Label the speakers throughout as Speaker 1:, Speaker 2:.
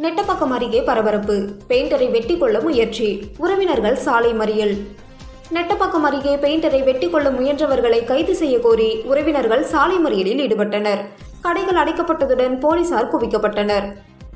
Speaker 1: நெட்டப்பாக்கம் அருகே பரபரப்பு. பெயிண்டரை வெட்டி கொள்ள முயற்சி, உறவினர்கள் சாலை மறியல். நெட்டப்பாக்கம் அருகே பெயிண்டரை வெட்டி கொள்ள முயன்றவர்களை கைது செய்ய கோரி உறவினர்கள் சாலை மறியலில் ஈடுபட்டனர். கடைகள் அடைக்கப்பட்டதுடன் போலீசார் குவிக்கப்பட்டனர்.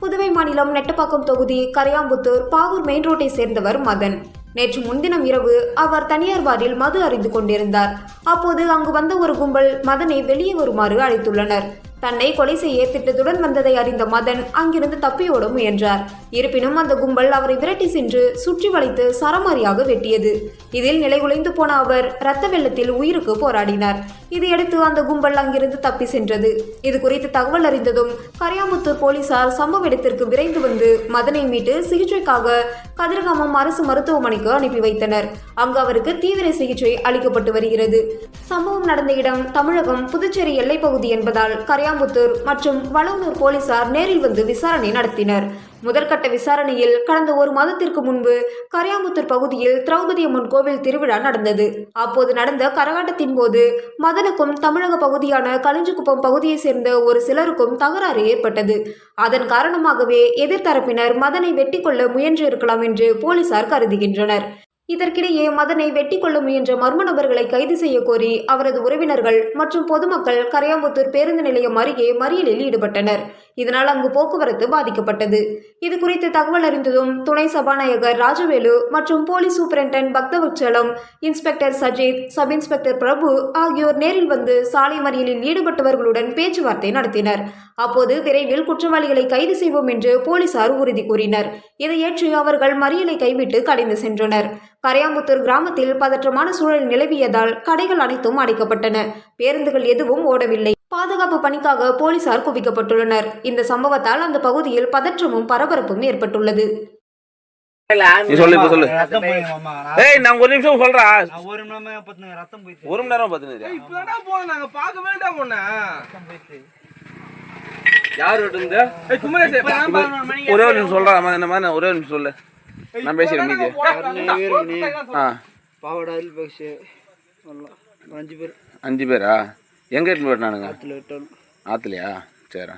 Speaker 1: புதுவை மாநிலம் நெட்டப்பாக்கம் தொகுதி கரையாம்புத்தூர் பாகூர் மெயின் ரோட்டை சேர்ந்தவர் மதன். நேற்று முன்தினம் இரவு அவர் தனியார் பாரில் மது அருந்திக் கொண்டிருந்தார். அப்போது அங்கு வந்த ஒரு கும்பல் மதனை வெளியே வருமாறு அழைத்துள்ளனர். தன்னை கொலை செய்ய திட்டத்துடன் வந்ததை அறிந்த மதன் அங்கிருந்து தப்பியோட முயன்றார். இருப்பினும் அந்த கும்பல் அவரை விரட்டி சென்று சுற்றி வளைத்து சரமாரியாக வெட்டியது. இதில் நிலைகுலைந்து போன அவர் இரத்த வெள்ளத்தில் உயிருக்கு போராடினார். இதையடுத்து அந்த கும்பல் அங்கிருந்து தப்பி சென்றது. இது குறித்து தகவல் அறிந்ததும் கரையாம்புத்தூர் போலீசார் சம்பவ இடத்திற்கு விரைந்து வந்து மதனை மீட்டு சிகிச்சைக்காக கதிர்காமம் அரசு மருத்துவமனைக்கு அனுப்பி வைத்தனர். அங்கு அவருக்கு தீவிர சிகிச்சை அளிக்கப்பட்டு வருகிறது. சம்பவம் நடந்த இடம் தமிழகம் புதுச்சேரி எல்லைப் பகுதி என்பதால் கரையாம்புத்தூர் மற்றும் வளவனூர் போலீசார் நேரில் வந்து விசாரணை நடத்தினர். முதற்கட்ட விசாரணையில் கடந்த ஒரு மாதத்திற்கு முன்பு கரையாம்புத்தூர் பகுதியில் திரௌபதி அம்மன் கோவில் திருவிழா நடந்தது. அப்போது நடந்த கரகாட்டத்தின் போது மதனுக்கும் தமிழக பகுதியான களிஞ்சிக்குப்பம் பகுதியை சேர்ந்த ஒரு சிலருக்கும் தகராறு ஏற்பட்டது. அதன் காரணமாகவே எதிர்த்தரப்பினர் மதனை வெட்டி கொள்ள முயன்றிருக்கலாம் என்று போலீசார் கருதுகின்றனர். இதற்கிடையே மதனை வெட்டி கொள்ள முயன்ற மர்ம நபர்களை கைது செய்ய கோரி அவரது உறவினர்கள் மற்றும் பொதுமக்கள் கரையாம்புத்தூர் பேருந்து நிலையம் அருகே மறியலில் ஈடுபட்டனர். இதனால் அங்கு போக்குவரத்து பாதிக்கப்பட்டது. இது குறித்து தகவல் அறிந்ததும் துணை சபாநாயகர் ராஜவேலு மற்றும் police superintendent Bakthavatchalam, inspector Sajith, sub inspector Prabhu ஆகியோர் நேரில் வந்து சாலை மறியலில் ஈடுபட்டவர்களுடன் பேச்சுவார்த்தை நடத்தினர். அப்போது விரைவில் குற்றவாளிகளை கைது செய்வோம் என்று போலீசார் உறுதி கூறினர். இதை ஏற்று அவர்கள் மறியலை கைவிட்டு கலைந்து சென்றனர். கரையாம்புத்தூர் கிராமத்தில் பதற்றமான சூழல் நிலவியதால் கடைகள் அனைத்தும் அடைக்கப்பட்டன. பேருந்துகள் எதுவும் ஓடவில்லை. பாதுகாப்பு பணிக்காக போலீசார் குவிக்கப்பட்டுள்ளனர். இந்த சம்பவத்தால் அந்த பகுதியில் பதற்றமும் பரபரப்பும் ஏற்பட்டுள்ளது.
Speaker 2: சொல்லு, நான் பேசுறேன். அஞ்சு பேரா? எங்க இருந்து வெட்டினானுங்க? ஆத்துலையா? சரி.